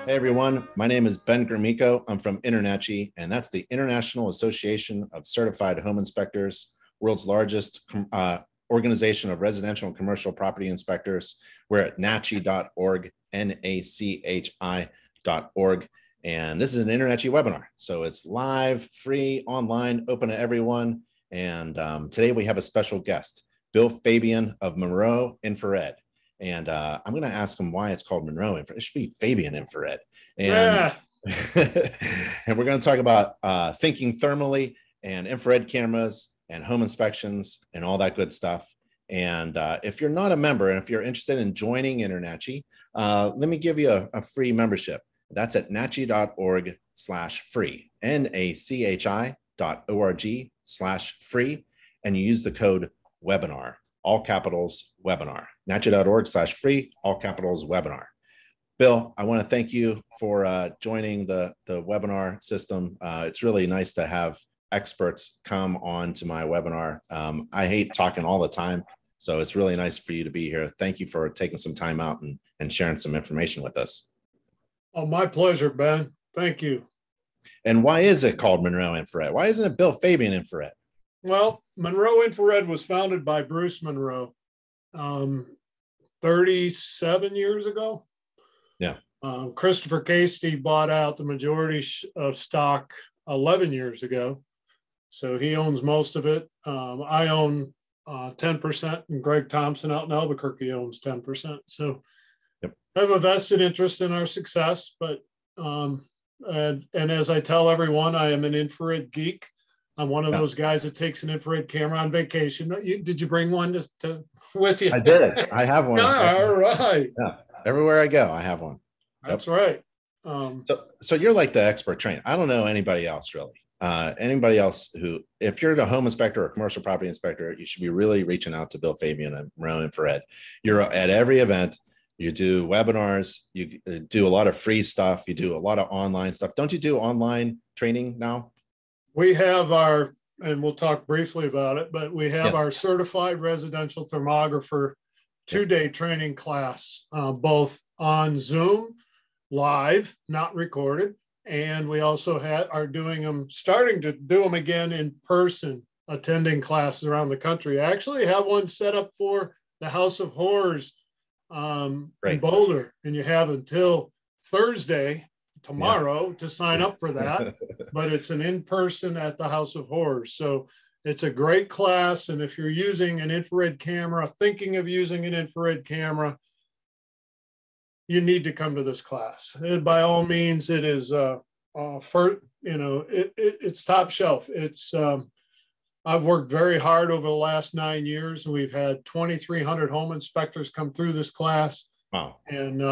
Hey everyone, my name is Ben Gromiko. I'm from INTERNACHI, and that's the International Association of Certified Home Inspectors, world's largest organization of residential and commercial property inspectors. We're at nachi.org, NACHI.org. And this is an INTERNACHI webinar. So it's live, free, online, open to everyone. And today we have a special guest, Bill Fabian of Monroe Infrared. And I'm going to ask him why it's called Monroe Infrared. It should be Fabian Infrared. And, and we're going to talk about thinking thermally and infrared cameras and home inspections and all that good stuff. And if you're not a member and if you're interested in joining INTERNACHI, let me give you a free membership. That's at nachi.org/free, nachi.org/free. And you use the code webinar, all capitals webinar, nachi.org/free, all capitals webinar. Bill, I want to thank you for joining the webinar system. It's really nice to have experts come on to my webinar. I hate talking all the time, so it's really nice for you to be here. Thank you for taking some time out and sharing some information with us. Oh, my pleasure, Ben. Thank you. And why is it called Monroe Infrared? Why isn't it Bill Fabian Infrared? Well, Monroe Infrared was founded by Bruce Monroe 37 years ago. Yeah. Christopher Casey bought out the majority of stock 11 years ago. So he owns most of it. I own 10%, and Greg Thompson out in Albuquerque owns 10%. So yep. I have a vested interest in our success, but and as I tell everyone, I am an infrared geek. I'm one of those guys that takes an infrared camera on vacation. Did you bring one with you? I did. I have one. All right. Yeah. Everywhere I go, I have one. That's right. So you're like the expert trainer. I don't know anybody else really. Anybody else who, if you're a home inspector or a commercial property inspector, you should be really reaching out to Bill Fabian and Monroe Infrared. You're at every event. You do webinars. You do a lot of free stuff. You do a lot of online stuff. Don't you do online training now? We have our, and we'll talk briefly about it, but we have our certified residential thermographer 2-day training class, both on Zoom, live, not recorded. And we also are doing them, starting to do them again in person, attending classes around the country. I actually have one set up for the House of Horrors in Boulder, and you have until Thursday, tomorrow, to sign up for that. But it's an in-person at the House of Horrors. So it's a great class. And if you're using an infrared camera, thinking of using an infrared camera, you need to come to this class. By all means, it is it's top shelf. It's I've worked very hard over the last 9 years, and we've had 2,300 home inspectors come through this class. Wow. And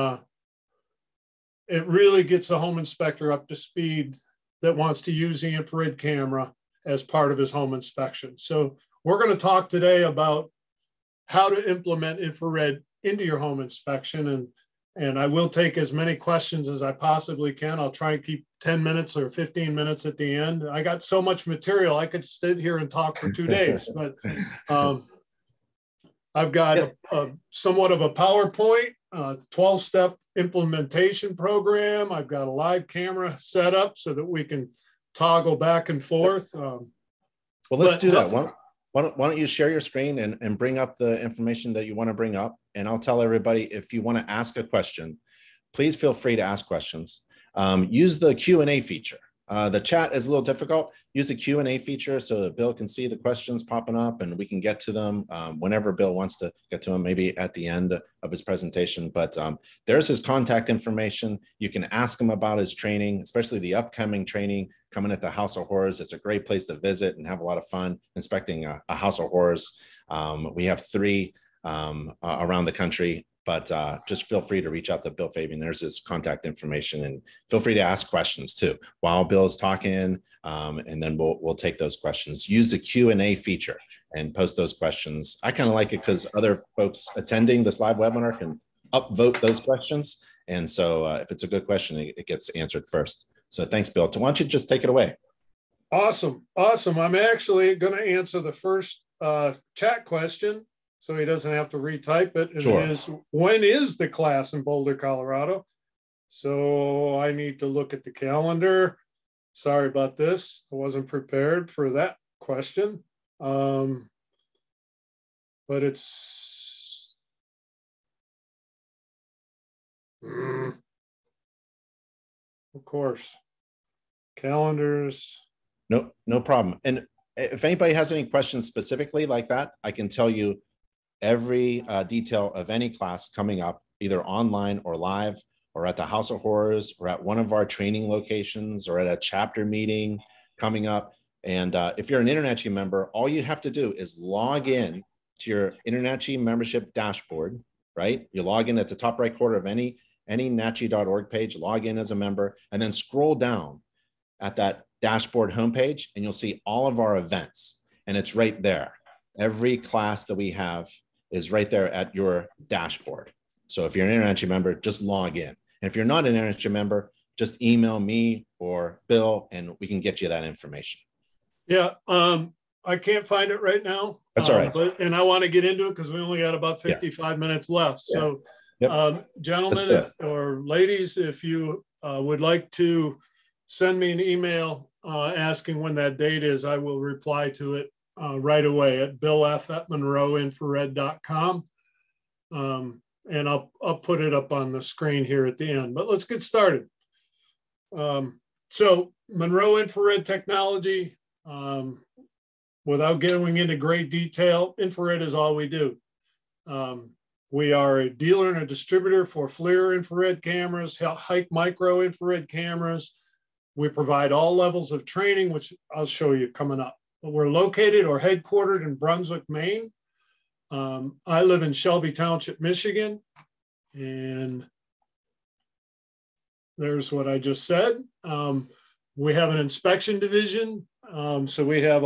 it really gets a home inspector up to speed that wants to use the infrared camera as part of his home inspection. So we're going to talk today about how to implement infrared into your home inspection. And I will take as many questions as I possibly can. I'll try and keep 10 minutes or 15 minutes at the end. I got so much material, I could sit here and talk for 2 days, but I've got somewhat of a PowerPoint, 12-step implementation program. I've got a live camera set up so that we can toggle back and forth. Well, let's do that. Why don't you share your screen and bring up the information that you want to bring up? And I'll tell everybody, if you want to ask a question, please feel free to ask questions. Use the Q&A feature. The chat is a little difficult. Use the Q&A feature so that Bill can see the questions popping up and we can get to them whenever Bill wants to get to them, maybe at the end of his presentation. But there's his contact information. You can ask him about his training, especially the upcoming training coming at the House of Horrors. It's a great place to visit and have a lot of fun inspecting a House of Horrors. We have 3 around the country. But just feel free to reach out to Bill Fabian. There's his contact information, and feel free to ask questions too while Bill is talking, and then we'll take those questions. Use the Q&A feature and post those questions. I kind of like it because other folks attending this live webinar can upvote those questions, and so if it's a good question, it gets answered first. So thanks, Bill. So why don't you just take it away? Awesome. I'm actually going to answer the first chat question, so he doesn't have to retype it. And Sure. It is, when is the class in Boulder, Colorado? So I need to look at the calendar. Sorry about this. I wasn't prepared for that question. But it's, of course, calendars. No problem. And if anybody has any questions specifically like that, I can tell you every detail of any class coming up, either online or live, or at the House of Horrors, or at one of our training locations, or at a chapter meeting coming up. And if you're an InterNACHI member, all you have to do is log in to your InterNACHI membership dashboard, right? You log in at the top right corner of any NACHI.org page, log in as a member, and then scroll down at that dashboard homepage, and you'll see all of our events. And it's right there. Every class that we have is right there at your dashboard. So if you're an InterNACHI member, just log in. And if you're not an InterNACHI member, just email me or Bill, and we can get you that information. Yeah, I can't find it right now. That's all right. And I want to get into it because we only got about 55 minutes left. So, gentlemen or ladies, if you would like to send me an email asking when that date is, I will reply to it right away at billf@monroeinfrared.com. And I'll put it up on the screen here at the end. But let's get started. So Monroe Infrared Technology, without going into great detail, infrared is all we do. We are a dealer and a distributor for FLIR infrared cameras, Hike micro infrared cameras. We provide all levels of training, which I'll show you coming up. But we're located or headquartered in Brunswick, Maine. I live in Shelby Township, Michigan, and there's what I just said. We have an inspection division. So we have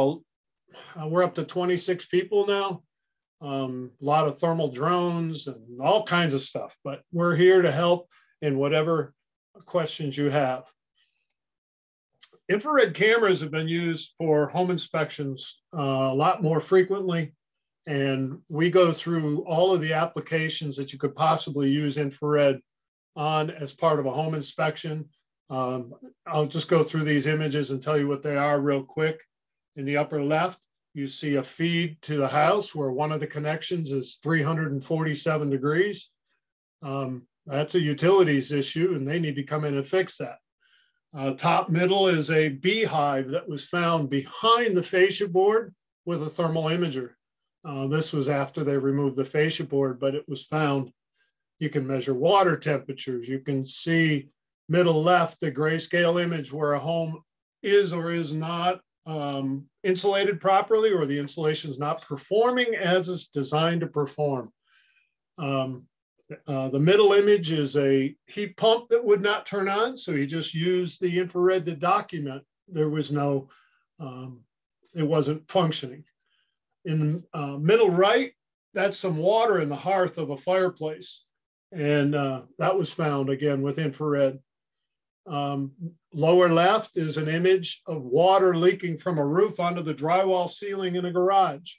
we're up to 26 people now. A lot of thermal drones and all kinds of stuff, but we're here to help in whatever questions you have. Infrared cameras have been used for home inspections a lot more frequently. And we go through all of the applications that you could possibly use infrared on as part of a home inspection. I'll just go through these images and tell you what they are real quick. In the upper left, you see a feed to the house where one of the connections is 347 degrees. That's a utilities issue, and they need to come in and fix that. Top middle is a beehive that was found behind the fascia board with a thermal imager. This was after they removed the fascia board, but it was found. You can measure water temperatures. You can see middle left, the grayscale image where a home is or is not insulated properly, or the insulation is not performing as it's designed to perform. The middle image is a heat pump that would not turn on, so he just used the infrared to document there was no, it wasn't functioning. In the middle right, that's some water in the hearth of a fireplace, and that was found again with infrared. Lower left is an image of water leaking from a roof onto the drywall ceiling in a garage.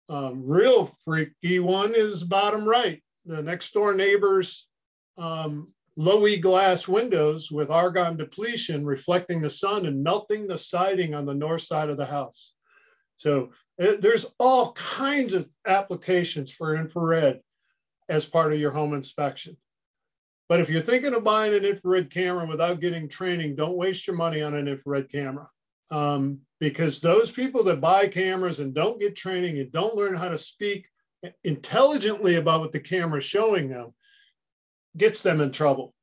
Real freaky one is bottom right. The next door neighbor's low E glass windows with argon depletion reflecting the sun and melting the siding on the north side of the house. So there's all kinds of applications for infrared as part of your home inspection. But if you're thinking of buying an infrared camera without getting training, don't waste your money on an infrared camera. Because those people that buy cameras and don't get training and don't learn how to speak intelligently about what the camera is showing them, gets them in trouble.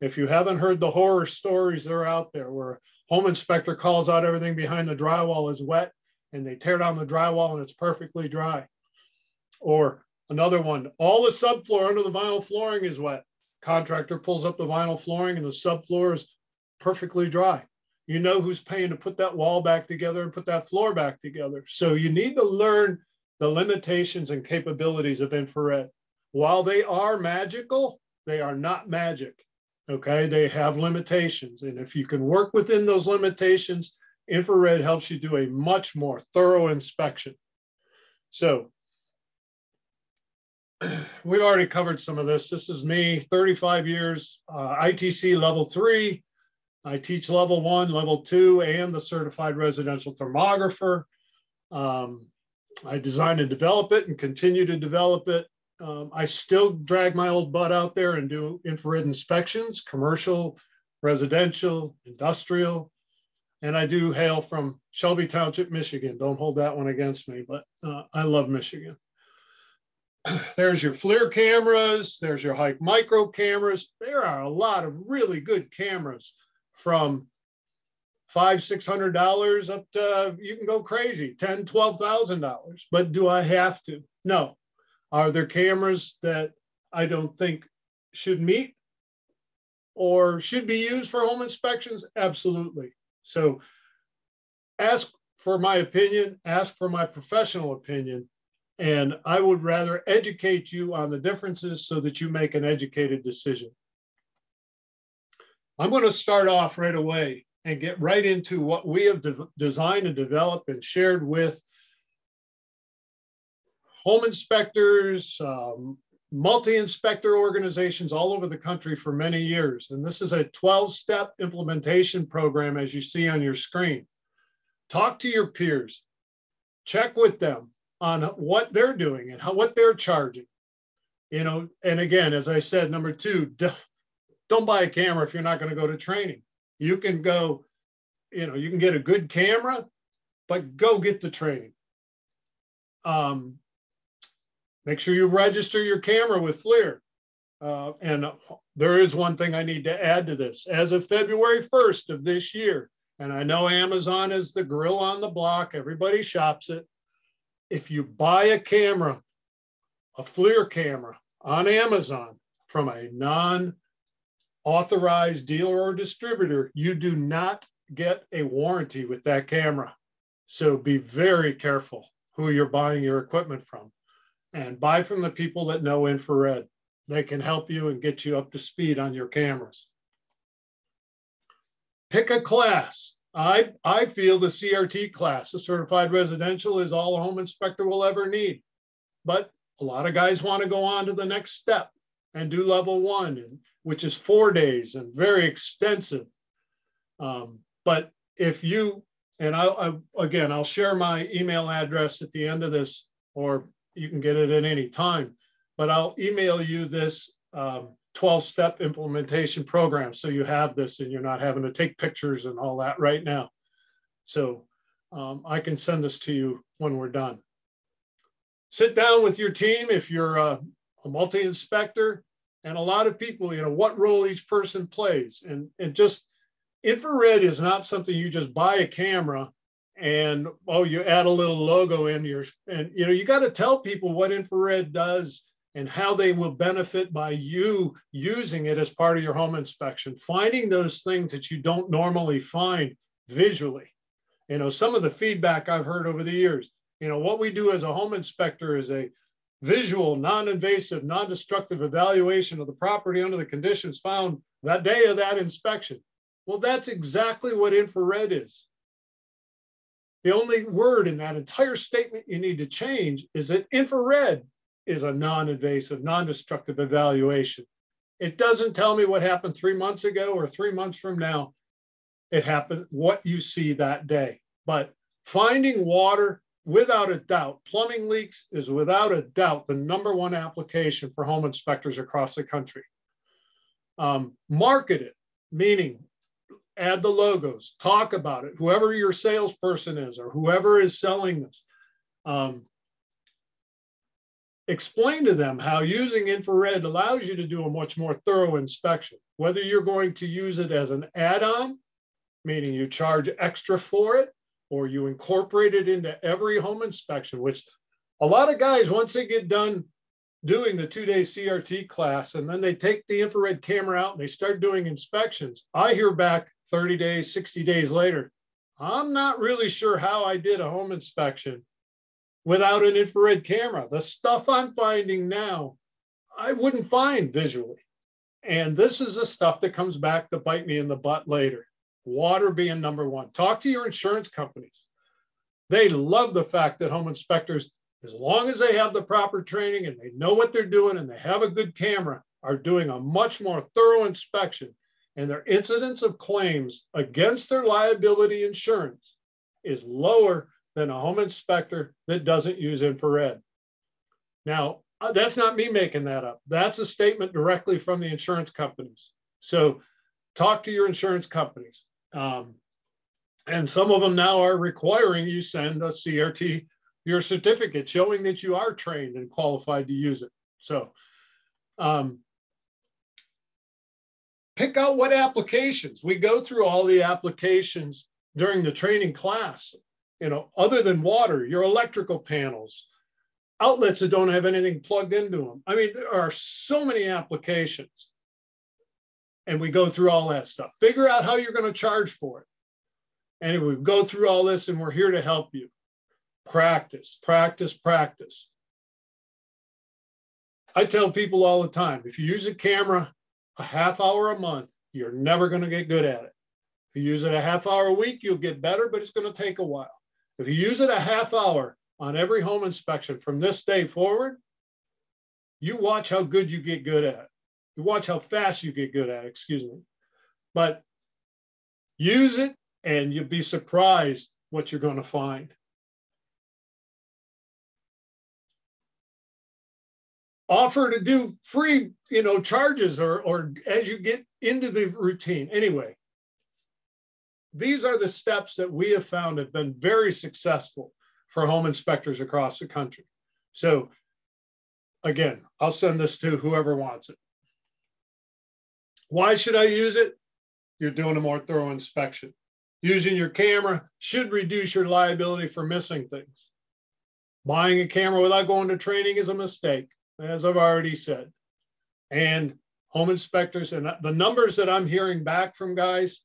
If you haven't heard the horror stories that are out there where a home inspector calls out everything behind the drywall is wet and they tear down the drywall and it's perfectly dry. Or another one, all the subfloor under the vinyl flooring is wet. Contractor pulls up the vinyl flooring and the subfloor is perfectly dry. You know who's paying to put that wall back together and put that floor back together. So you need to learn the limitations and capabilities of infrared. While they are magical, they are not magic, okay? They have limitations. And if you can work within those limitations, infrared helps you do a much more thorough inspection. So we've already covered some of this. This is me, 35 years, ITC level 3. I teach level 1, level 2, and the certified residential thermographer. I design and develop it and continue to develop it. I still drag my old butt out there and do infrared inspections, commercial, residential, industrial, and I do hail from Shelby Township, Michigan. Don't hold that one against me, but I love Michigan. There's your FLIR cameras. There's your Hike micro cameras. There are a lot of really good cameras from $500–600 up to, you can go crazy, $10,000–12,000. But do I have to? No. Are there cameras that I don't think should meet or should be used for home inspections? Absolutely. So ask for my opinion, ask for my professional opinion, and I would rather educate you on the differences so that you make an educated decision. I'm going to start off right away and get right into what we have designed and developed and shared with home inspectors, multi-inspector organizations all over the country for many years. And this is a 12-step implementation program, as you see on your screen. Talk to your peers, check with them on what they're doing and what they're charging. You know, and again, as I said, number 2, don't buy a camera if you're not going to go to training. You can go, you know, you can get a good camera, but go get the training. Make sure you register your camera with FLIR. And there is one thing I need to add to this. As of February 1st of this year, and I know Amazon is the grill on the block, everybody shops it. If you buy a camera, a FLIR camera on Amazon from a non-authorized dealer or distributor, you do not get a warranty with that camera. So be very careful who you're buying your equipment from. And buy from the people that know infrared. They can help you and get you up to speed on your cameras. Pick a class. I feel the CRT class, the certified residential, is all a home inspector will ever need. But a lot of guys want to go on to the next step and do level 1, which is 4 days and very extensive. But if you, and I'll share my email address at the end of this, or you can get it at any time, but I'll email you this 12-step implementation program so you have this and you're not having to take pictures and all that right now. So I can send this to you when we're done. Sit down with your team if you're a multi-inspector, and a lot of people, you know, what role each person plays. And just infrared is not something you just buy a camera and, oh, you add a little logo in and you know, you got to tell people what infrared does and how they will benefit by you using it as part of your home inspection, finding those things that you don't normally find visually. You know, some of the feedback I've heard over the years, you know, what we do as a home inspector is a visual, non-invasive, non-destructive evaluation of the property under the conditions found that day of that inspection. Well, that's exactly what infrared is. The only word in that entire statement you need to change is that infrared is a non-invasive, non-destructive evaluation. It doesn't tell me what happened 3 months ago or 3 months from now. It happened what you see that day. But finding water, without a doubt, plumbing leaks is without a doubt the #1 application for home inspectors across the country. Market it, meaning add the logos, talk about it, whoever your salesperson is or whoever is selling this. Explain to them how using infrared allows you to do a much more thorough inspection, whether you're going to use it as an add-on, meaning you charge extra for it, or you incorporate it into every home inspection, which a lot of guys, once they get done doing the 2-day CRT class, and then they take the infrared camera out and they start doing inspections, I hear back 30 days, 60 days later, I'm not really sure how I did a home inspection without an infrared camera. The stuff I'm finding now, I wouldn't find visually. And this is the stuff that comes back to bite me in the butt later. Water being #1. Talk to your insurance companies. They love the fact that home inspectors, as long as they have the proper training and they know what they're doing and they have a good camera, are doing a much more thorough inspection, and their incidence of claims against their liability insurance is lower than a home inspector that doesn't use infrared. Now, that's not me making that up. That's a statement directly from the insurance companies. So talk to your insurance companies. And some of them now are requiring you send a CRT, your certificate showing that you are trained and qualified to use it. So pick out what applications. We go through all the applications during the training class, you know, other than water, your electrical panels, outlets that don't have anything plugged into them. I mean, there are so many applications, and we go through all that stuff. Figure out how you're going to charge for it. Anyway, we go through all this, and we're here to help you. Practice, practice, practice. I tell people all the time, if you use a camera a half hour a month, you're never going to get good at it. If you use it a half hour a week, you'll get better, but it's going to take a while. If you use it a half hour on every home inspection from this day forward, you watch how good you get good at it. You watch how fast you get good at it, excuse me. But use it and you'll be surprised what you're going to find. Offer to do free, you know, charges or as you get into the routine. Anyway, these are the steps that we have found have been very successful for home inspectors across the country. So again, I'll send this to whoever wants it. Why should I use it? You're doing a more thorough inspection. Using your camera should reduce your liability for missing things. Buying a camera without going to training is a mistake, as I've already said. And home inspectors, and the numbers that I'm hearing back from guys,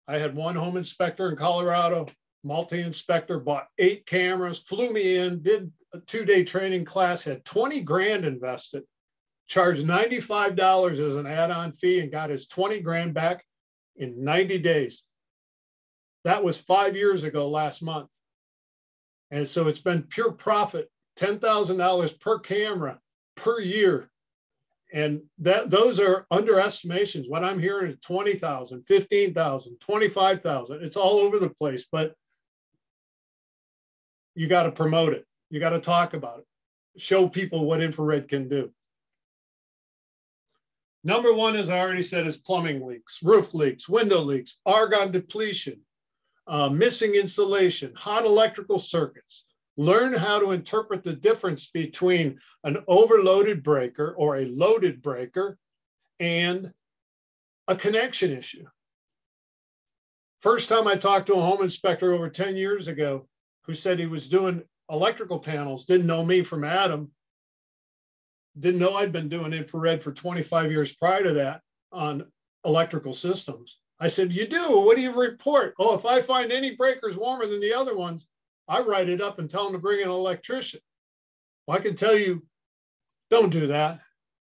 I had one home inspector in Colorado, multi-inspector, bought 8 cameras, flew me in, did a 2-day training class, had 20 grand invested, charged $95 as an add-on fee and got his 20 grand back in 90 days. That was 5 years ago last month. And so it's been pure profit, $10,000 per camera per year. And those are underestimations. What I'm hearing is 20,000, 15,000, 25,000. It's all over the place, but you got to promote it. You got to talk about it. Show people what infrared can do. Number one, as I already said, is plumbing leaks, roof leaks, window leaks, argon depletion, missing insulation, hot electrical circuits. Learn how to interpret the difference between an overloaded breaker or a loaded breaker and a connection issue. First time I talked to a home inspector over 10 years ago who said he was doing electrical panels, didn't know me from Adam, didn't know I'd been doing infrared for 25 years prior to that on electrical systems. I said, you do? What do you report? Oh, if I find any breakers warmer than the other ones, I write it up and tell them to bring in an electrician. Well, I can tell you, don't do that.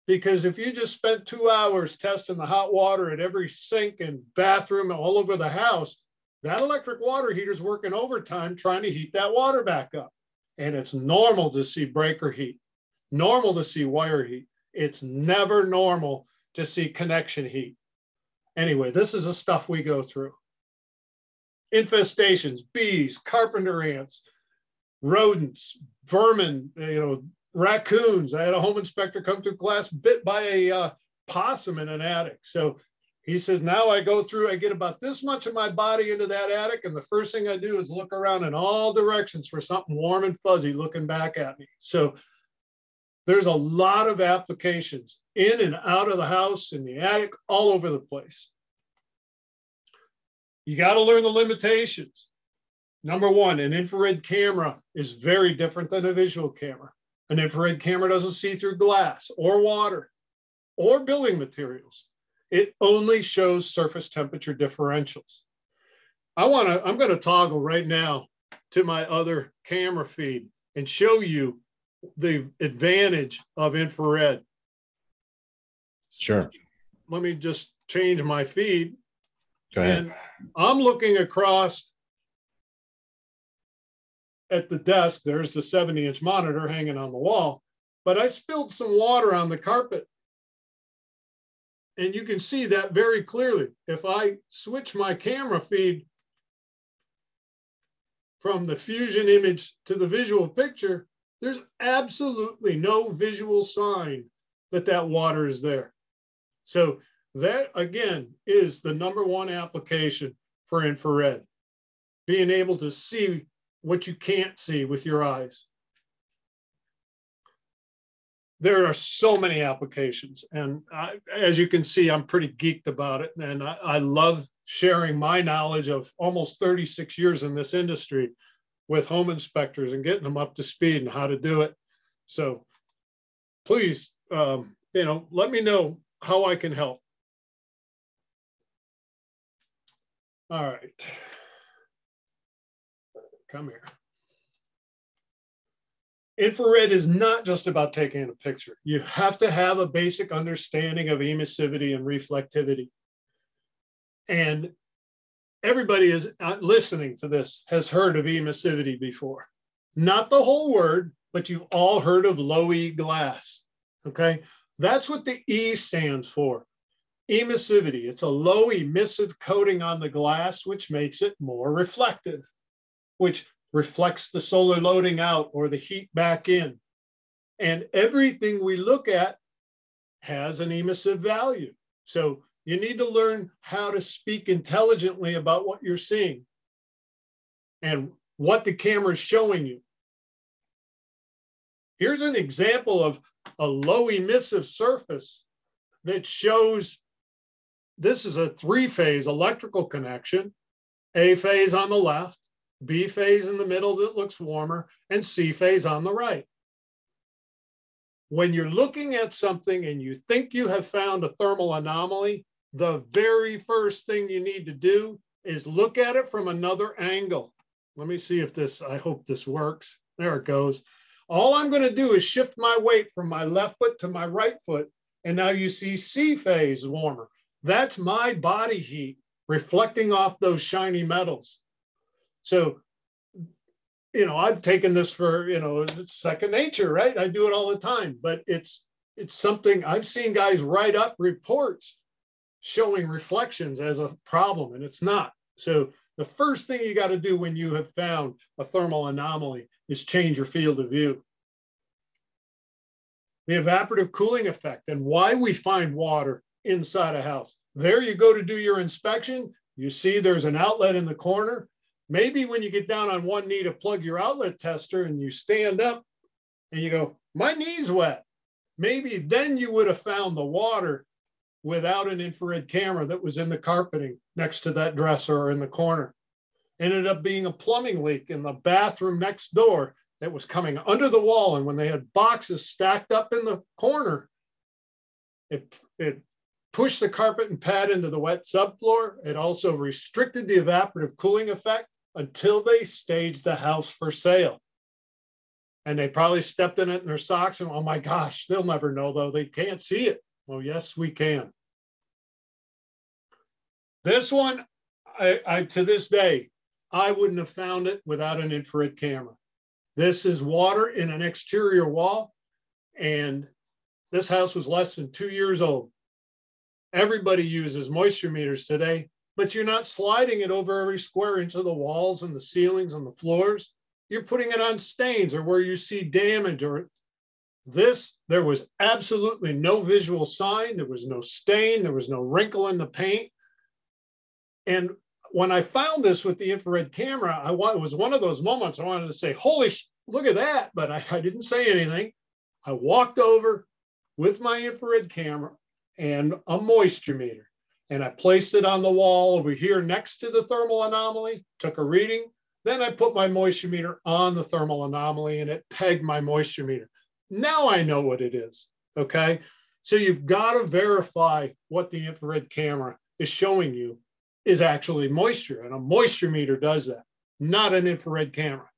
Because if you just spent 2 hours testing the hot water at every sink and bathroom all over the house, that electric water heater is working overtime trying to heat that water back up. And it's normal to see breaker heat, normal to see wire heat. It's never normal to see connection heat. Anyway, this is the stuff we go through. Infestations, bees, carpenter ants, rodents, vermin, raccoons. I had a home inspector come to class bit by a possum in an attic. So he says, now I go through, I get about this much of my body into that attic, and the first thing I do is look around in all directions for something warm and fuzzy looking back at me. So there's a lot of applications in and out of the house, in the attic, all over the place. You got to learn the limitations. Number one, an infrared camera is very different than a visual camera. An infrared camera doesn't see through glass or water or building materials. It only shows surface temperature differentials. I'm going to toggle right now to my other camera feed and show you the advantage of infrared. Sure. Let me just change my feed. Go ahead. And I'm looking across at the desk, there's the 70-inch monitor hanging on the wall, but I spilled some water on the carpet. And you can see that very clearly. If I switch my camera feed from the fusion image to the visual picture, there's absolutely no visual sign that that water is there. So that, again, is the #1 application for infrared, being able to see what you can't see with your eyes. There are so many applications, and as you can see, I'm pretty geeked about it, and I love sharing my knowledge of almost 36 years in this industry with home inspectors and getting them up to speed and how to do it. So please, let me know how I can help. All right, come here. Infrared is not just about taking a picture. You have to have a basic understanding of emissivity and reflectivity. And everybody is listening to this has heard of emissivity before. Not the whole word, but you've all heard of low E glass, okay? That's what the E stands for, emissivity. It's a low emissive coating on the glass, which makes it more reflective, which reflects the solar loading out or the heat back in. And everything we look at has an emissive value. So you need to learn how to speak intelligently about what you're seeing and what the camera is showing you. Here's an example of a low emissive surface that shows this is a 3-phase electrical connection, A phase on the left, B phase in the middle that looks warmer, and C phase on the right. When you're looking at something and you think you have found a thermal anomaly, the very first thing you need to do is look at it from another angle. Let me see if this, I hope this works. There it goes. All I'm going to do is shift my weight from my left foot to my right foot, and now you see C phase warmer. That's my body heat reflecting off those shiny metals. So, I've taken this for, it's second nature, right? I do it all the time, but it's something I've seen guys write up reports showing reflections as a problem, and it's not. So the first thing you got to do when you have found a thermal anomaly is change your field of view. The evaporative cooling effect and why we find water inside a house. There you go to do your inspection. You see there's an outlet in the corner. Maybe when you get down on one knee to plug your outlet tester and you stand up and you go, my knee's wet. Maybe then you would have found the water without an infrared camera that was in the carpeting next to that dresser or in the corner. Ended up being a plumbing leak in the bathroom next door that was coming under the wall. And when they had boxes stacked up in the corner, it pushed the carpet and pad into the wet subfloor. It also restricted the evaporative cooling effect until they staged the house for sale. And they probably stepped in it in their socks and, oh my gosh, they'll never know though. They can't see it. Well, yes, we can. This one, I to this day, I wouldn't have found it without an infrared camera. This is water in an exterior wall, and this house was less than 2 years old. Everybody uses moisture meters today, but you're not sliding it over every square inch of the walls and the ceilings and the floors. You're putting it on stains or where you see damage or this. There was absolutely no visual sign. There was no stain. There was no wrinkle in the paint. And when I found this with the infrared camera, it was one of those moments I wanted to say, holy, look at that. But I didn't say anything. I walked over with my infrared camera and a moisture meter. And I placed it on the wall over here next to the thermal anomaly, took a reading. Then I put my moisture meter on the thermal anomaly and it pegged my moisture meter. Now I know what it is, okay? So you've got to verify what the infrared camera is showing you is actually moisture, and a moisture meter does that, not an infrared camera.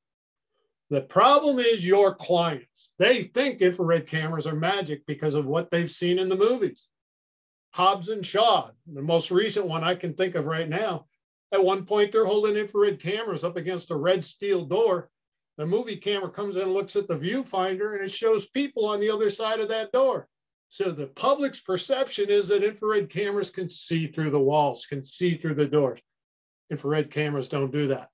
The problem is your clients. They think infrared cameras are magic because of what they've seen in the movies. Hobbs and Shaw, the most recent one I can think of right now, at one point they're holding infrared cameras up against a red steel door The movie camera comes in and looks at the viewfinder, and it shows people on the other side of that door. So the public's perception is that infrared cameras can see through the walls, can see through the doors. Infrared cameras don't do that.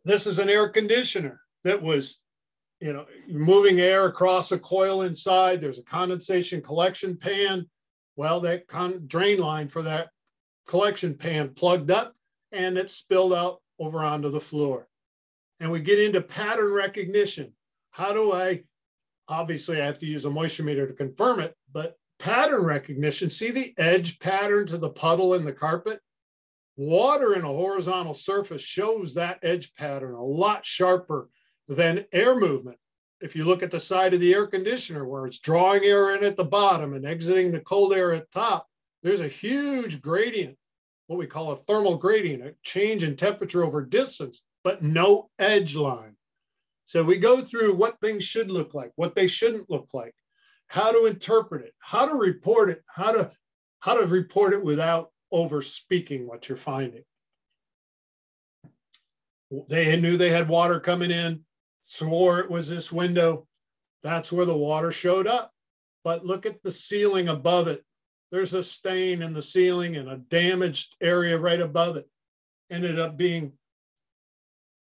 This is an air conditioner that was, moving air across a coil inside. There's a condensation collection pan. Well, that drain line for that collection pan plugged up, and it spilled out over onto the floor. And we get into pattern recognition. How do obviously I have to use a moisture meter to confirm it, but pattern recognition, see the edge pattern to the puddle in the carpet? Water in a horizontal surface shows that edge pattern a lot sharper than air movement. If you look at the side of the air conditioner where it's drawing air in at the bottom and exiting the cold air at top, there's a huge gradient, what we call a thermal gradient, a change in temperature over distance, but no edge line. So we go through what things should look like, what they shouldn't look like, how to interpret it, how to report it, how to report it without over speaking what you're finding. They knew they had water coming in, swore it was this window. That's where the water showed up. But look at the ceiling above it. There's a stain in the ceiling and a damaged area right above it. Ended up being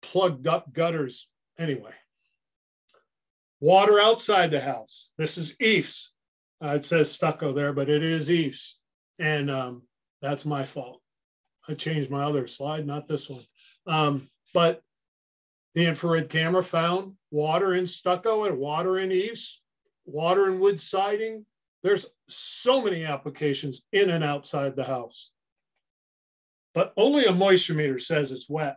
plugged up gutters. Anyway, water outside the house. This is eaves. It says stucco there, but it is eaves. And that's my fault. I changed my other slide, not this one. But the infrared camera found water in stucco and water in eaves, water in wood siding. There's so many applications in and outside the house. But only a moisture meter says it's wet.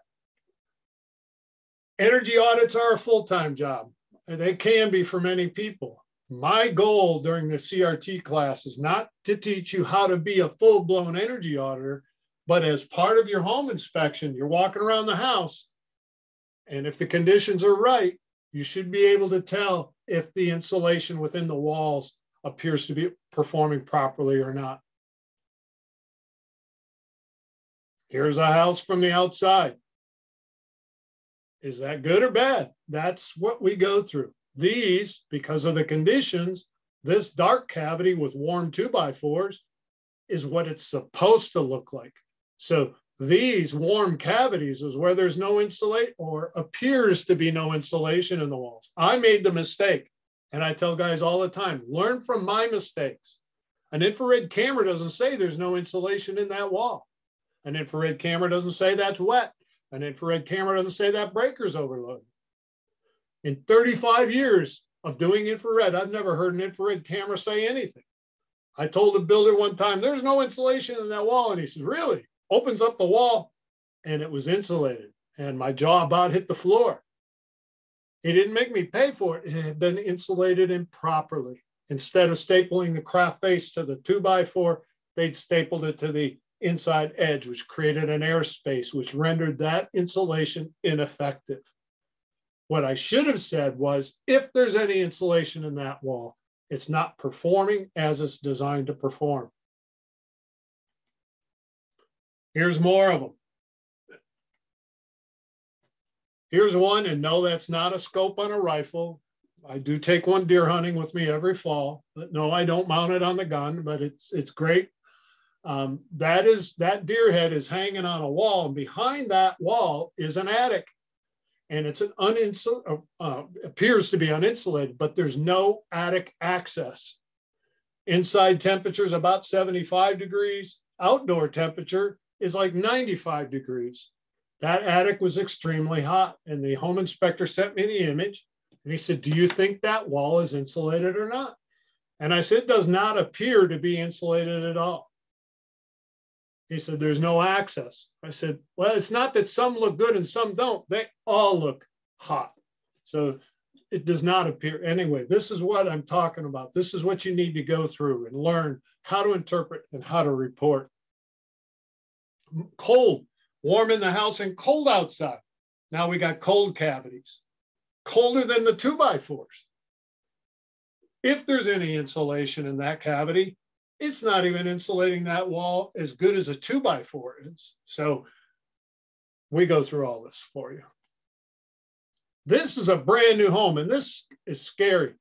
Energy audits are a full-time job. They can be for many people. My goal during the CRT class is not to teach you how to be a full-blown energy auditor, but as part of your home inspection, you're walking around the house, and if the conditions are right, you should be able to tell if the insulation within the walls appears to be performing properly or not. Here's a house from the outside. Is that good or bad? That's what we go through. These, because of the conditions, this dark cavity with warm 2x4s is what it's supposed to look like. So these warm cavities is where there's no insulation or appears to be no insulation in the walls. I made the mistake, and I tell guys all the time, learn from my mistakes. An infrared camera doesn't say there's no insulation in that wall. An infrared camera doesn't say that's wet. An infrared camera doesn't say that breaker's overloaded. In 35 years of doing infrared, I've never heard an infrared camera say anything. I told the builder one time, there's no insulation in that wall. And he says, really? Opens up the wall, and it was insulated. And my jaw about hit the floor. He didn't make me pay for it. It had been insulated improperly. Instead of stapling the craft face to the 2x4, they'd stapled it to the inside edge, which created an airspace, which rendered that insulation ineffective. What I should have said was, if there's any insulation in that wall, it's not performing as it's designed to perform. Here's more of them. Here's one, and no, that's not a scope on a rifle. I do take one deer hunting with me every fall. But no, I don't mount it on the gun, but it's great. That deer head is hanging on a wall, and behind that wall is an attic. And it's an appears to be uninsulated, but there's no attic access. Inside temperature is about 75 degrees. Outdoor temperature is like 95 degrees. That attic was extremely hot, and the home inspector sent me the image, and he said, do you think that wall is insulated or not? And I said, it does not appear to be insulated at all. He said, there's no access. I said, well, it's not that some look good and some don't. They all look hot. So it does not appear. Anyway, this is what I'm talking about. This is what you need to go through and learn how to interpret and how to report. Cold, warm in the house and cold outside. Now we got cold cavities, colder than the 2x4s. If there's any insulation in that cavity, it's not even insulating that wall as good as a 2x4 is. So We go through all this for you. This is a brand new home, and this is scary.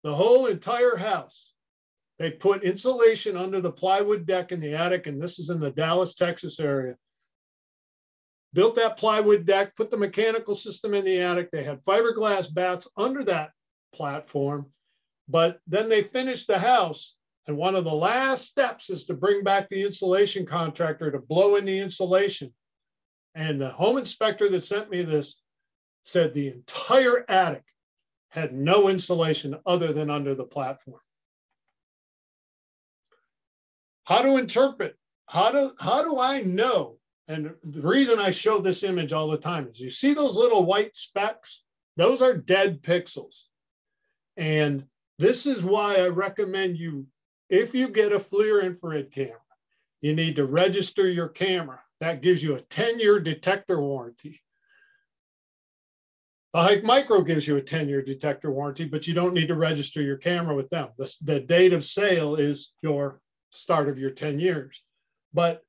The whole entire house, they put insulation under the plywood deck in the attic, and this is in the Dallas, Texas area. Built that plywood deck, put the mechanical system in the attic. They had fiberglass bats under that platform, but then they finished the house. And one of the last steps is to bring back the insulation contractor to blow in the insulation. And the home inspector that sent me this said the entire attic had no insulation other than under the platform. How to interpret? How do I know? And the reason I show this image all the time is you see those little white specks? Those are dead pixels. And this is why I recommend you, if you get a FLIR infrared camera, you need to register your camera. That gives you a 10-year detector warranty. The Hike Micro gives you a 10-year detector warranty, but you don't need to register your camera with them. The date of sale is your start of your 10 years. But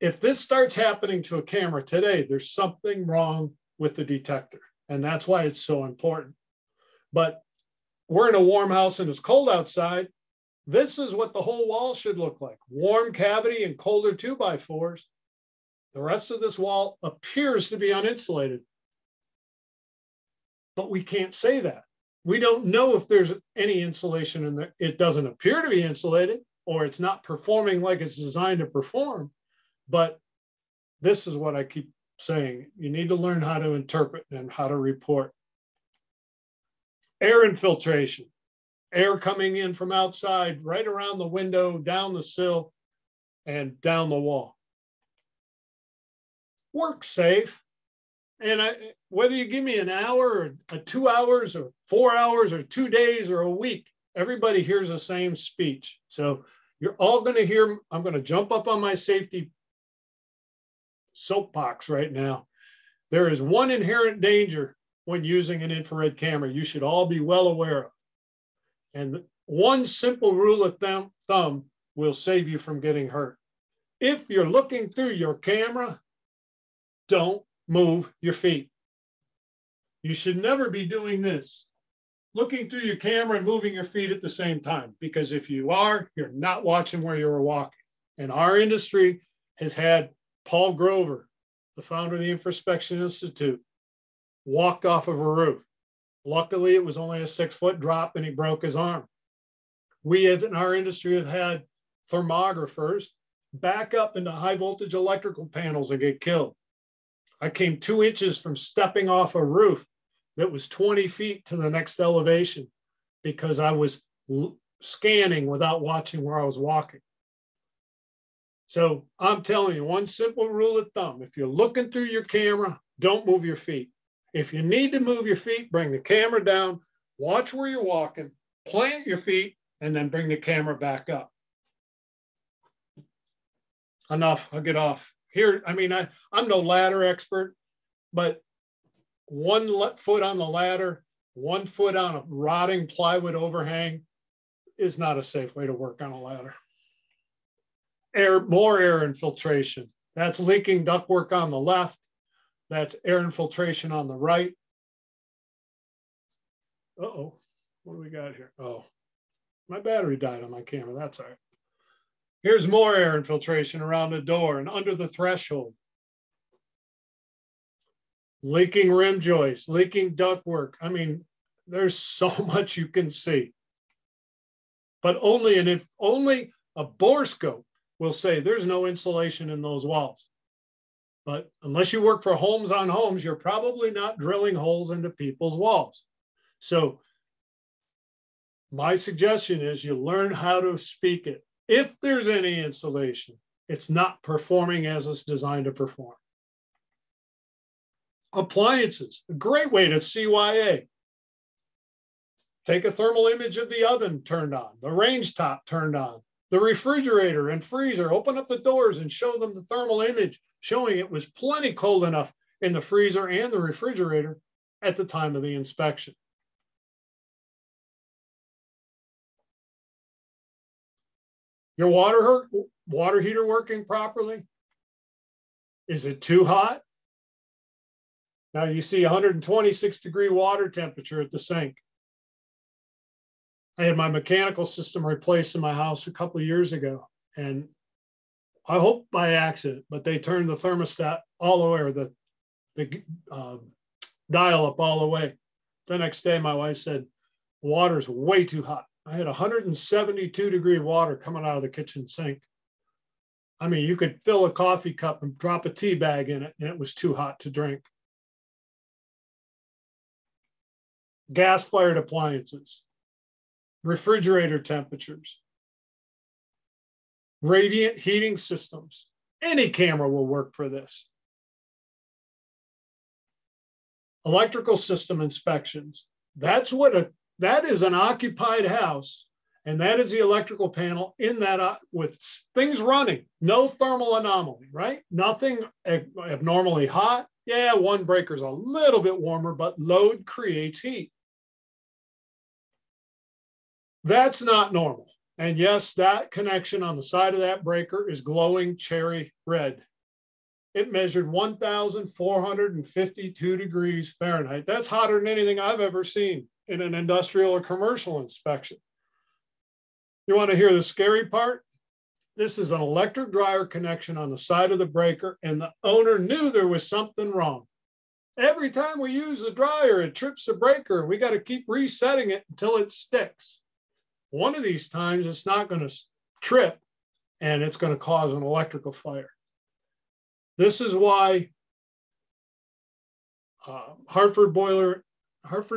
if this starts happening to a camera today, there's something wrong with the detector. And that's why it's so important. But we're in a warm house and it's cold outside. This is what the whole wall should look like. Warm cavity and colder 2x4s. The rest of this wall appears to be uninsulated. But we can't say that. We don't know if there's any insulation in there. It doesn't appear to be insulated, or it's not performing like it's designed to perform. But this is what I keep saying. You need to learn how to interpret and how to report. Air infiltration. Air coming in from outside, right around the window, down the sill, and down the wall. Work safe. And whether you give me an hour or 2 hours or 4 hours or 2 days or a week, everybody hears the same speech. So you're all going to hear, I'm going to jump up on my safety soapbox right now. There is one inherent danger when using an infrared camera you should all be well aware of. And one simple rule of thumb will save you from getting hurt. If you're looking through your camera, don't move your feet. You should never be doing this, looking through your camera and moving your feet at the same time, because if you are, you're not watching where you're walking. And our industry has had Paul Grover, the founder of the Infraspection Institute, walk off of a roof. Luckily, it was only a 6-foot drop and he broke his arm. We have in our industry have had thermographers back up into high voltage electrical panels and get killed. I came 2 inches from stepping off a roof that was 20 feet to the next elevation because I was scanning without watching where I was walking. So I'm telling you, one simple rule of thumb, if you're looking through your camera, don't move your feet. If you need to move your feet, bring the camera down, watch where you're walking, plant your feet, and then bring the camera back up. Enough, I'll get off. Here, I mean, I'm no ladder expert, but 1 foot on the ladder, 1 foot on a rotting plywood overhang is not a safe way to work on a ladder. More air infiltration. That's leaking ductwork on the left. That's air infiltration on the right. Uh-oh, what do we got here? Oh, my battery died on my camera. That's all right. Here's more air infiltration around the door and under the threshold. Leaking rim joists, leaking ductwork. I mean, there's so much you can see. But only a borescope will say there's no insulation in those walls. But unless you work for Homes on Homes, you're probably not drilling holes into people's walls. So my suggestion is you learn how to speak it. If there's any insulation, it's not performing as it's designed to perform. Appliances, a great way to CYA. Take a thermal image of the oven turned on, the range top turned on, the refrigerator and freezer, open up the doors and show them the thermal image showing it was plenty cold enough in the freezer and the refrigerator at the time of the inspection. Your water heater working properly? Is it too hot? Now you see 126-degree water temperature at the sink. I had my mechanical system replaced in my house a couple of years ago, and I hope by accident, but they turned the thermostat all the way, or the dial up all the way. The next day, my wife said, water's way too hot. I had 172-degree water coming out of the kitchen sink. I mean, you could fill a coffee cup and drop a tea bag in it, and it was too hot to drink. Gas-fired appliances, refrigerator temperatures, radiant heating systems. Any camera will work for this. Electrical system inspections. That is an occupied house, and that is the electrical panel in that with things running, no thermal anomaly, right? Nothing abnormally hot. Yeah, one breaker's a little bit warmer, but load creates heat. That's not normal. And yes, that connection on the side of that breaker is glowing cherry red. It measured 1,452 degrees Fahrenheit. That's hotter than anything I've ever seen in an industrial or commercial inspection. You want to hear the scary part? This is an electric dryer connection on the side of the breaker, and the owner knew there was something wrong. Every time we use the dryer, it trips the breaker, and we got to keep resetting it until it sticks. One of these times, it's not going to trip, and it's going to cause an electrical fire. This is why Hartford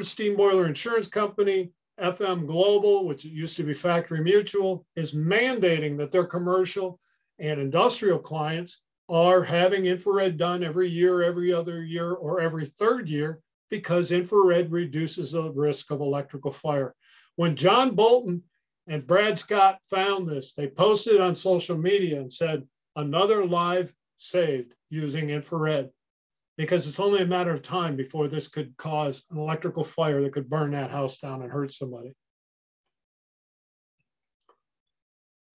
Steam Boiler Insurance Company, FM Global, which used to be Factory Mutual, is mandating that their commercial and industrial clients are having infrared done every year, every other year, or every third year, because infrared reduces the risk of electrical fire. When John Bolton and Brad Scott found this, they posted it on social media and said, another life saved using infrared, because it's only a matter of time before this could cause an electrical fire that could burn that house down and hurt somebody.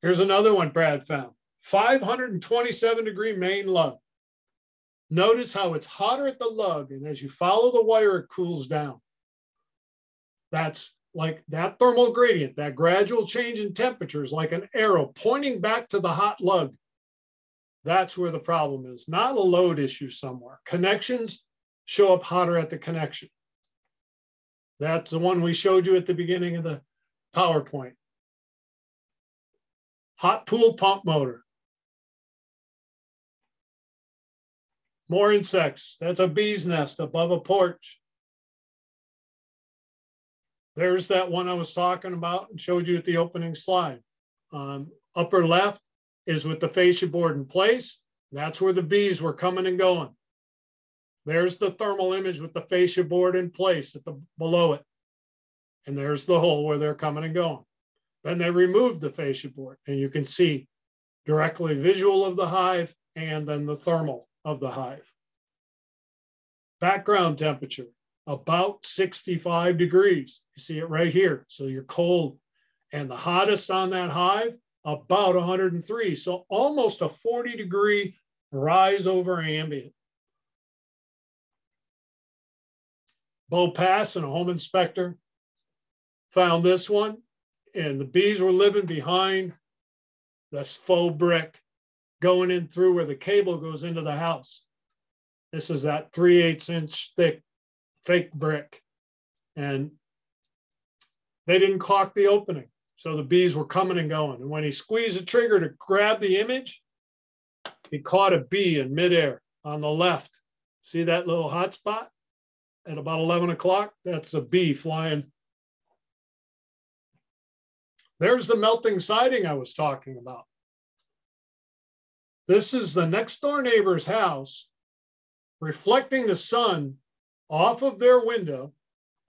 Here's another one Brad found, 527-degree main lug. Notice how it's hotter at the lug, and as you follow the wire, it cools down. That's like that thermal gradient, that gradual change in temperature is like an arrow pointing back to the hot lug. That's where the problem is, not a load issue somewhere. Connections show up hotter at the connection. That's the one we showed you at the beginning of the PowerPoint. Hot pool pump motor. More insects. That's a bee's nest above a porch. There's that one I was talking about and showed you at the opening slide. Upper left is with the fascia board in place. That's where the bees were coming and going. There's the thermal image with the fascia board in place below it. And there's the hole where they're coming and going. Then they removed the fascia board, and you can see directly visual of the hive and then the thermal of the hive. Background temperature, about 65 degrees. You see it right here. So you're cold. And the hottest on that hive, about 103. So almost a 40-degree rise over ambient. Bo Pass and a home inspector found this one, and the bees were living behind this faux brick going in through where the cable goes into the house. This is that 3/8-inch thick fake brick. And they didn't caulk the opening. So the bees were coming and going. And when he squeezed the trigger to grab the image, he caught a bee in midair on the left. See that little hot spot at about 11 o'clock? That's a bee flying. There's the melting siding I was talking about. This is the next door neighbor's house reflecting the sun off of their window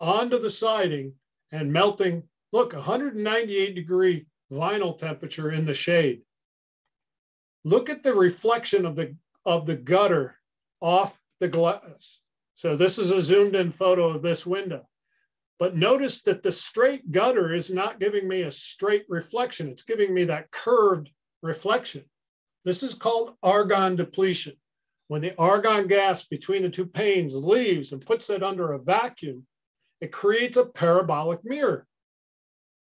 onto the siding and melting. Look, 198-degree vinyl temperature in the shade. Look at the reflection of the gutter off the glass. So this is a zoomed in photo of this window. But notice that the straight gutter is not giving me a straight reflection. It's giving me that curved reflection. This is called argon depletion. when the argon gas between the two panes leaves and puts it under a vacuum, it creates a parabolic mirror.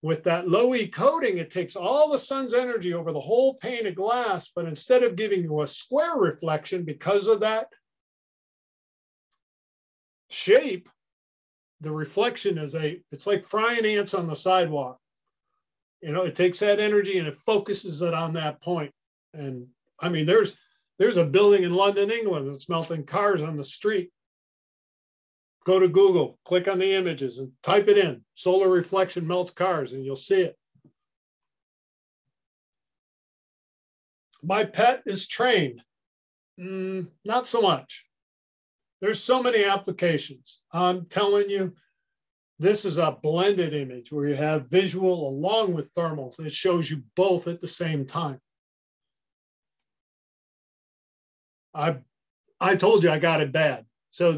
With that low E coating, it takes all the sun's energy over the whole pane of glass, but instead of giving you a square reflection because of that shape, the reflection is it's like frying ants on the sidewalk. You know, it takes that energy and it focuses it on that point. And I mean, there's a building in London, England that's melting cars on the street. Go to Google, click on the images and type it in. Solar reflection melts cars and you'll see it. My pet is trained. Not so much. There's so many applications. I'm telling you, this is a blended image where you have visual along with thermal. It shows you both at the same time. I told you I got it bad. So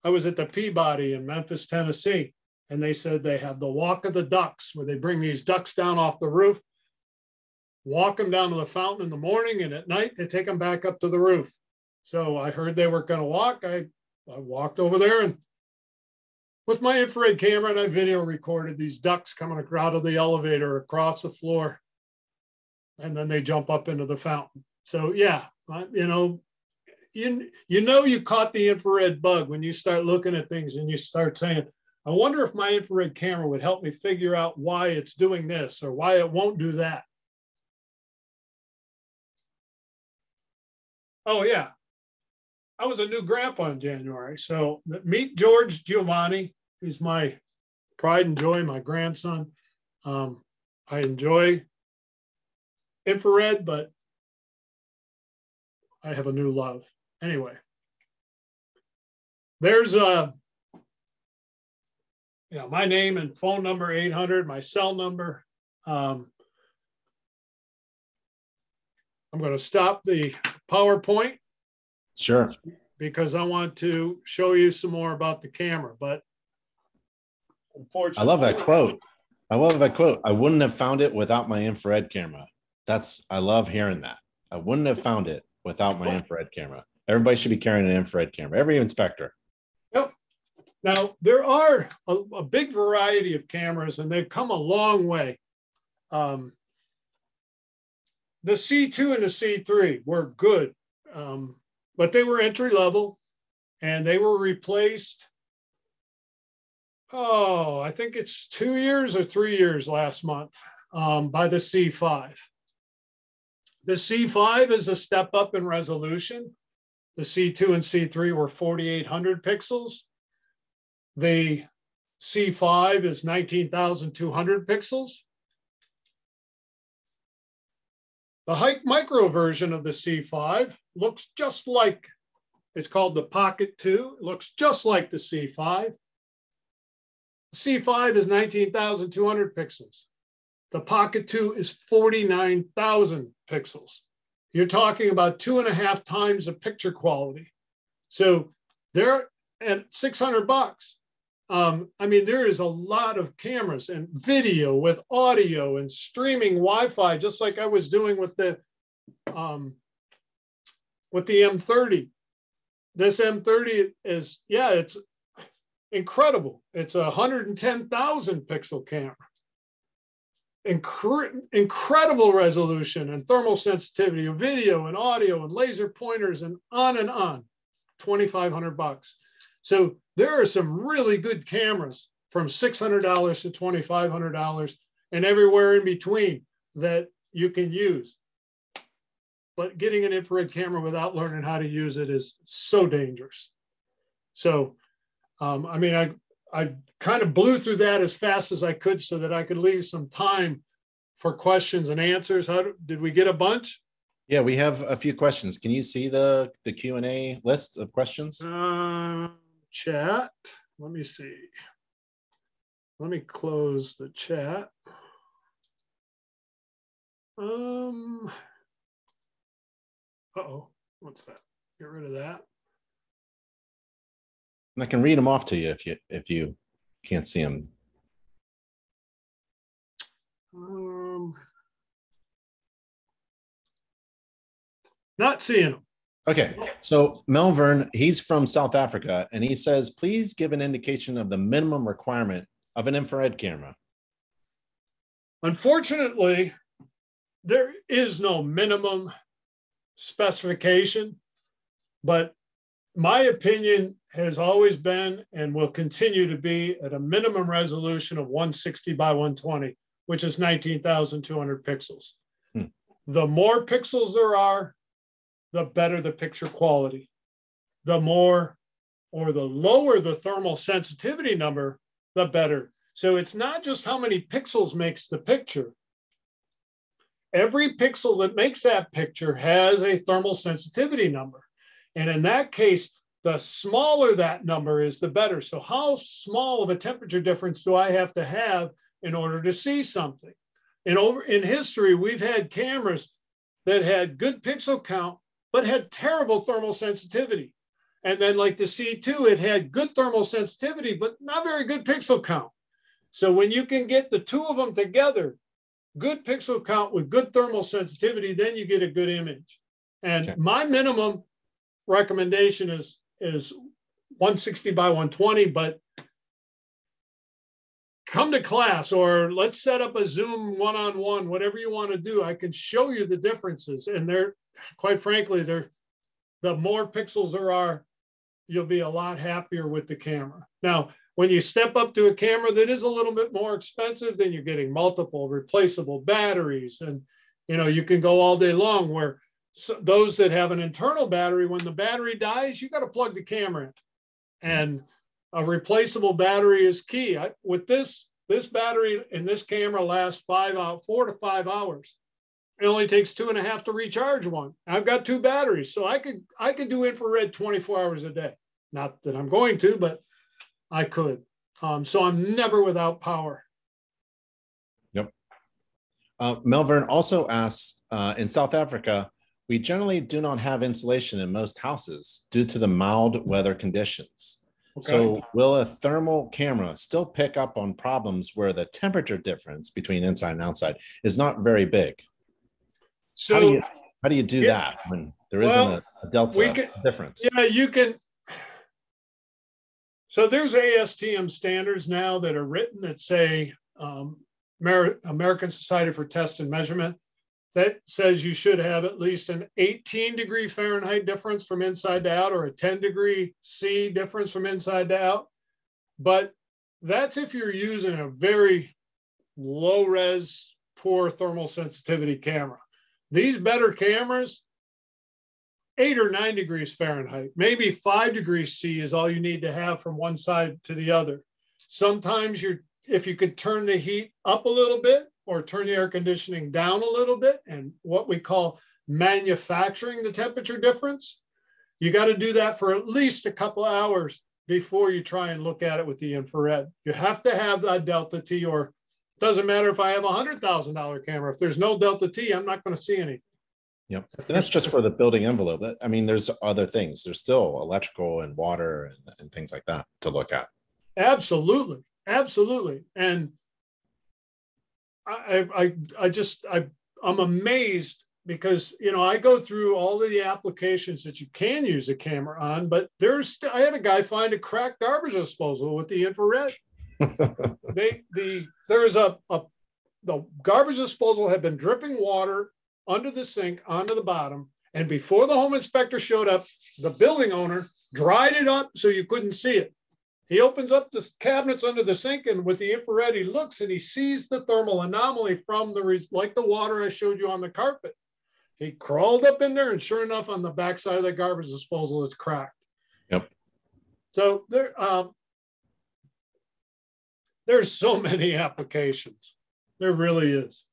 I was at the Peabody in Memphis, Tennessee, and they said they have the walk of the ducks where they bring these ducks down off the roof, walk them down to the fountain in the morning, and at night they take them back up to the roof. So I heard they were going to walk. I walked over there and with my infrared camera and I video recorded these ducks coming out of the elevator across the floor, and then they jump up into the fountain. So yeah, you know you caught the infrared bug when you start looking at things and you start saying, I wonder if my infrared camera would help me figure out why it's doing this or why it won't do that. Oh yeah, I was a new grandpa in January. So meet George Giovanni. He's my pride and joy, my grandson. I enjoy infrared, but I have a new love. Anyway, there's my name and phone number 800, my cell number. I'm going to stop the PowerPoint. Sure. Because I want to show you some more about the camera, but unfortunately. I love that quote. I wouldn't have found it without my infrared camera. I love hearing that. I wouldn't have found it without my infrared camera. Everybody should be carrying an infrared camera, every inspector. Yep. Now, there are a big variety of cameras, and they've come a long way. The C2 and the C3 were good, but they were entry level, and they were replaced, I think it's 2 years or 3 years last month, by the C5. The C5 is a step up in resolution. The C2 and C3 were 4,800 pixels. The C5 is 19,200 pixels. The micro version of the C5 looks just like, it's called the Pocket 2. It looks just like the C5. The C5 is 19,200 pixels. The Pocket 2 is 49,000 pixels. You're talking about 2.5 times the picture quality. So they're at $600. I mean, there is a lot of cameras and video with audio and streaming Wi-Fi, just like I was doing with the M30. This M30 is, it's incredible. It's a 110,000 pixel camera. Incredible resolution and thermal sensitivity of video and audio and laser pointers and on, $2,500. So there are some really good cameras from $600 to $2,500 and everywhere in between that you can use. But getting an infrared camera without learning how to use it is so dangerous. So, I mean, I kind of blew through that as fast as I could so that I could leave some time for questions and answers. Did we get a bunch? Yeah, we have a few questions. Can you see the Q&A list of questions? Chat. Let me see. Let me close the chat. Uh-oh, what's that? Get rid of that. And I can read them off to you if you can't see them. Not seeing them. Okay, so Melvern, he's from South Africa, and he says, please give an indication of the minimum requirement of an infrared camera. Unfortunately, there is no minimum specification, but my opinion has always been and will continue to be at a minimum resolution of 160 by 120, which is 19,200 pixels. The more pixels there are, the better the picture quality. The more or the lower the thermal sensitivity number, the better. So it's not just how many pixels makes the picture. Every pixel that makes that picture has a thermal sensitivity number. And in that case, the smaller that number is, the better. So how small of a temperature difference do I have to have in order to see something? And in history, we've had cameras that had good pixel count, but had terrible thermal sensitivity. And then like the C2, it had good thermal sensitivity, but not very good pixel count. So when you can get the two of them together, good pixel count with good thermal sensitivity, then you get a good image. And my minimum recommendation is 160 by 120, but come to class or let's set up a Zoom one-on-one, whatever you want to do. I can show you the differences. And they're, quite frankly, the more pixels there are, you'll be a lot happier with the camera. Now, when you step up to a camera that is a little bit more expensive, then you're getting multiple replaceable batteries. And, you know, you can go all day long where those that have an internal battery, when the battery dies, you got to plug the camera in. And a replaceable battery is key. With this battery in this camera lasts 4 to 5 hours. It only takes 2.5 to recharge one. I've got 2 batteries, so I could do infrared 24 hours a day. Not that I'm going to, but I could. So I'm never without power. Yep. Melvern also asks, in South Africa, we generally do not have insulation in most houses due to the mild weather conditions. Okay. So will a thermal camera still pick up on problems where the temperature difference between inside and outside is not very big? So how do you do that when there isn't a delta difference? Yeah, you can. So there's ASTM standards now that are written that say American Society for Test and Measurement that says you should have at least an 18-degree Fahrenheit difference from inside to out or a 10-degree C difference from inside to out. But that's if you're using a very low-res, poor thermal sensitivity camera. These better cameras, 8 or 9 degrees Fahrenheit, maybe 5 degrees C is all you need to have from one side to the other. Sometimes if you could turn the heat up a little bit or turn the air conditioning down a little bit, and what we call manufacturing the temperature difference, you got to do that for at least a couple of hours before you try and look at it with the infrared. You have to have that delta T, or it doesn't matter if I have a $100,000 camera. If there's no delta T, I'm not going to see anything. Yep. And that's just for the building envelope. I mean, there's other thing. There's still electrical and water and things like that to look at. Absolutely. Absolutely. And I'm amazed because, you know, I go through all of the applications that you can use a camera on, but I had a guy find a cracked garbage disposal with the infrared. The garbage disposal had been dripping water under the sink onto the bottom. And before the home inspector showed up, the building owner dried it up so you couldn't see it. He opens up the cabinets under the sink, and with the infrared, he looks and he sees the thermal anomaly from like the water I showed you on the carpet. He crawled up in there, and sure enough, on the backside of the garbage disposal, it's cracked. Yep. So there's so many applications. There really is.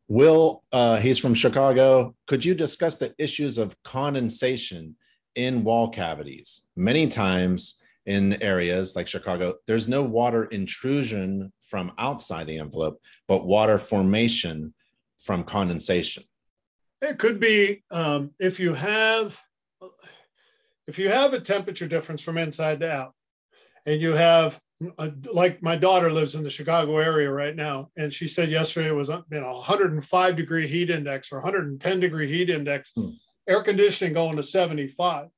Will, he's from Chicago. Could you discuss the issues of condensation in wall cavities? Many times in areas like Chicago, there's no water intrusion from outside the envelope, but water formation from condensation. It could be if you have a temperature difference from inside to out, and you have, like my daughter lives in the Chicago area right now, and she said yesterday it was 105 degree heat index or 110 degree heat index. air conditioning going to 75.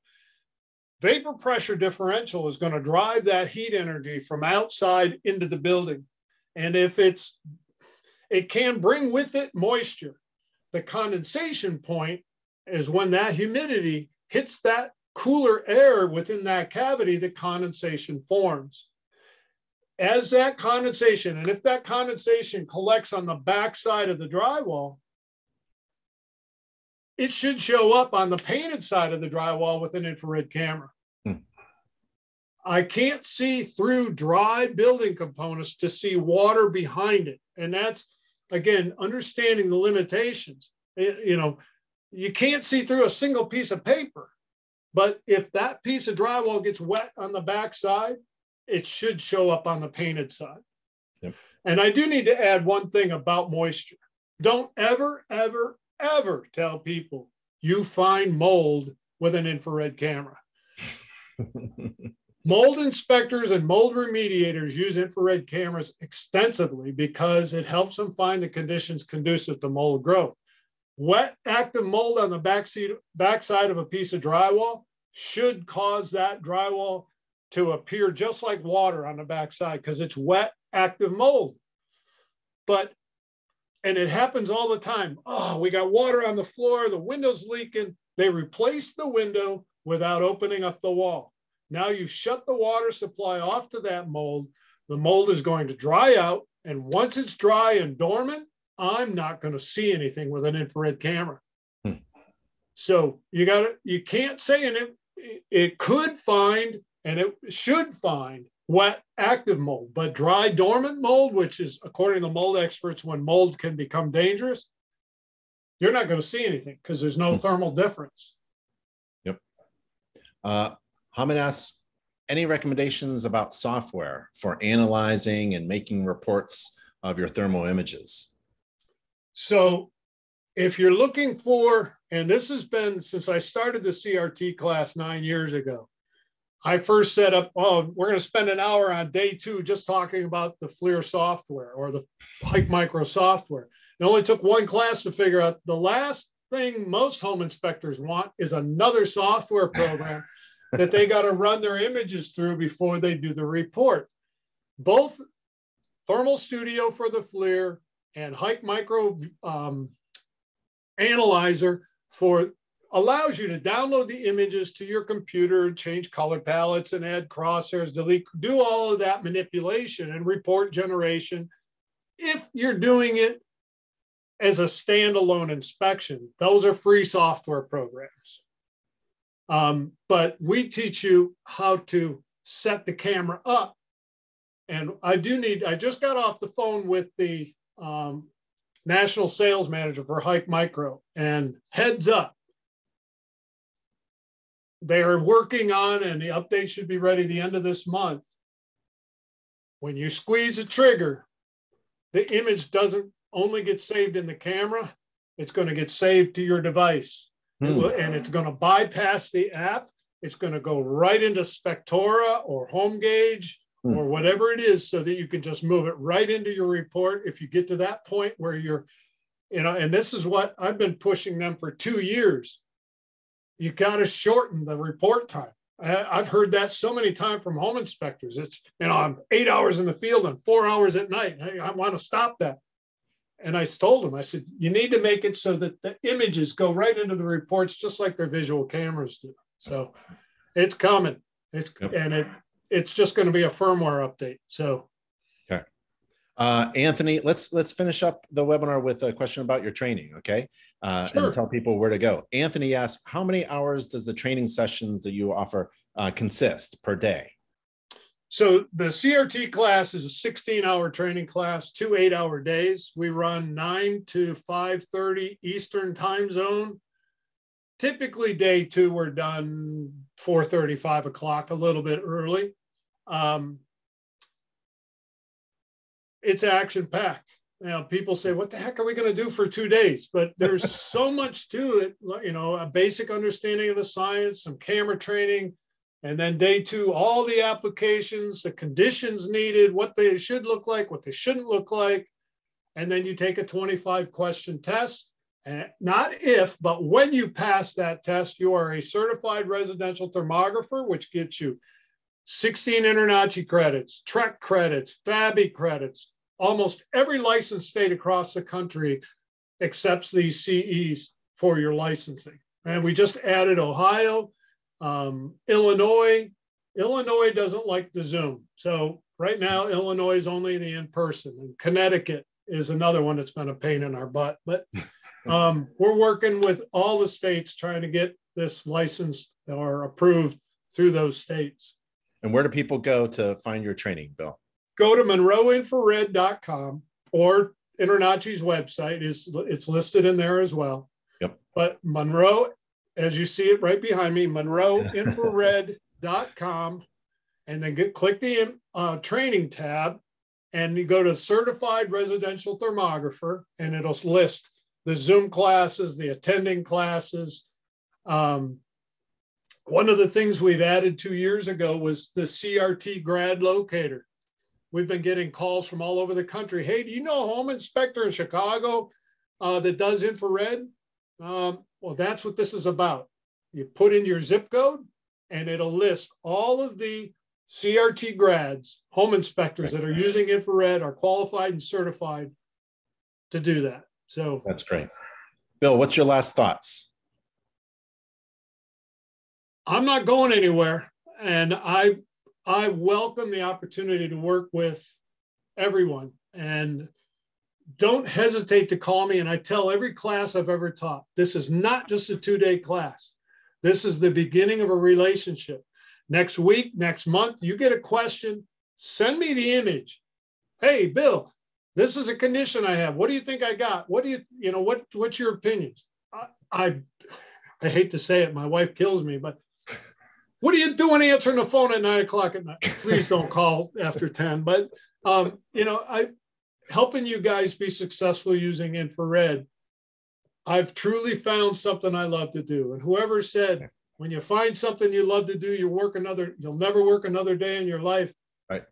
Vapor pressure differential is going to drive that heat energy from outside into the building. And if it can bring with it moisture. The condensation point is when that humidity hits that cooler air within that cavity, the condensation forms. As that condensation, and if that condensation collects on the backside of the drywall, it should show up on the painted side of the drywall with an infrared camera. I can't see through dry building components to see water behind it. And that's, again, understanding the limitations. You can't see through a single piece of paper, but if that piece of drywall gets wet on the backside, it should show up on the painted side. Yep. And I do need to add one thing about moisture. Don't ever, ever, ever tell people you find mold with an infrared camera. Mold inspectors and mold remediators use infrared cameras extensively because it helps them find the conditions conducive to mold growth. Wet, active mold on the backside of a piece of drywall should cause that drywall to appear just like water on the backside because it's wet, active mold. And it happens all the time. Oh, we got water on the floor, the window's leaking. They replaced the window without opening up the wall. Now you shut the water supply off to that mold. The mold is going to dry out. And once it's dry and dormant, I'm not going to see anything with an infrared camera. So you can't say it could find, and it should find wet active mold, but dry dormant mold, which is according to mold experts, when mold can become dangerous, you're not going to see anything because there's no thermal difference. Yep. Hamid asks, any recommendations about software for analyzing and making reports of your thermal images? So if you're looking for, and this has been since I started the CRT class 9 years ago, I first set up, we're going to spend an hour on day 2 just talking about the FLIR software or the Hike Micro software. It only took one class to figure out the last thing most home inspectors want is another software program that they got to run their images through before they do the report. Both Thermal Studio for the FLIR and Hike Micro Analyzer allows you to download the images to your computer, change color palettes and add crosshairs, delete, do all of that manipulation and report generation. If you're doing it as a standalone inspection, those are free software programs. But we teach you how to set the camera up. And I just got off the phone with the national sales manager for Hike Micro, and heads up, they're working on, and the update should be ready the end of this month. When you squeeze a trigger, the image doesn't only get saved in the camera, it's going to get saved to your device. And it's going to bypass the app. It's going to go right into Spectora or HomeGauge or whatever it is, so that you can just move it right into your report. If you get to that point where you're, and this is what I've been pushing them for 2 years. You got to shorten the report time. I've heard that so many times from home inspectors. It's, I'm 8 hours in the field and 4 hours at night. I want to stop that. And I told them, I said, you need to make it so that the images go right into the reports, just like their visual cameras do. So it's coming. It's just going to be a firmware update. So. Okay. Anthony, let's finish up the webinar with a question about your training. Okay. Sure. And tell people where to go. Anthony asks, how many hours does the training sessions that you offer consist per day? So the CRT class is a 16-hour training class, 2 8-hour days. We run 9 to 5:30 Eastern time zone. Typically day 2, we're done 4:30, 5 o'clock, a little bit early. It's action-packed. People say, what the heck are we going to do for 2 days? But there's so much to it, a basic understanding of the science, some camera training, and then day 2, all the applications, the conditions needed, what they should look like, what they shouldn't look like. And then you take a 25-question test. not if, but when you pass that test, you are a certified residential thermographer, which gets you 16 InterNACHI credits, TREC credits, FABI credits. Almost every licensed state across the country accepts these CEs for your licensing. And we just added Ohio, Illinois. Illinois doesn't like the Zoom. So right now, Illinois is only the in-person. And Connecticut is another one that's been a pain in our butt. But we're working with all the states trying to get this licensed or approved through those states. And where do people go to find your training, Bill? Go to monroeinfrared.com, or InterNACHI's website. It's listed in there as well. Yep. But Monroe, as you see it right behind me, monroeinfrared.com, and then click the training tab, and you go to Certified Residential Thermographer, and it'll list the Zoom classes, the attending classes. One of the things we've added 2 years ago was the CRT grad locator. We've been getting calls from all over the country. Hey, do you know a home inspector in Chicago that does infrared? Well, that's what this is about. You put in your zip code, and it'll list all of the CRT grads, home inspectors that are using infrared, are qualified and certified to do that. So that's great. Bill, what's your last thoughts? I'm not going anywhere, and I welcome the opportunity to work with everyone, and don't hesitate to call me. And I tell every class I've ever taught, this is not just a 2-day class. This is the beginning of a relationship. Next week, next month, you get a question, send me the image. Hey, Bill, this is a condition I have. What do you think I got? What do what's your opinions? I hate to say it, my wife kills me, but what are you doing answering the phone at 9 o'clock at night? Please don't call after 10. But, helping you guys be successful using infrared, I've truly found something I love to do. And whoever said, when you find something you love to do, you'll never work another day in your life, right,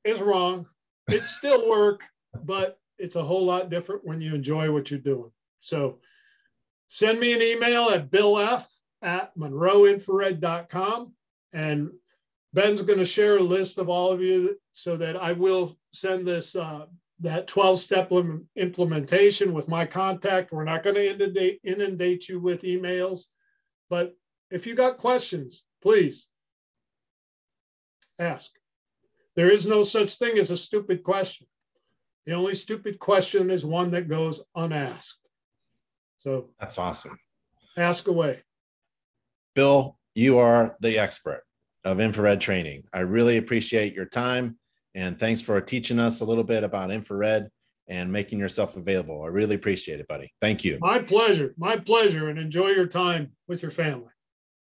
is wrong. It's still work, but it's a whole lot different when you enjoy what you're doing. So send me an email at billf@monroeinfrared.com, and Ben's going to share a list of all of you so that I will send this that 12-step implementation with my contact. We're not going to inundate you with emails, but if you got questions, please ask. There is no such thing as a stupid question. The only stupid question is one that goes unasked. So that's awesome. Ask away. Bill, you are the expert of infrared training. I really appreciate your time, and thanks for teaching us a little bit about infrared and making yourself available. I really appreciate it, buddy. Thank you. My pleasure. My pleasure. And enjoy your time with your family.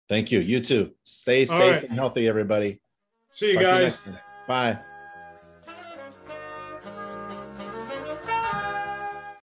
Thank you. You too. Stay safe and healthy, everybody. See you guys. Bye.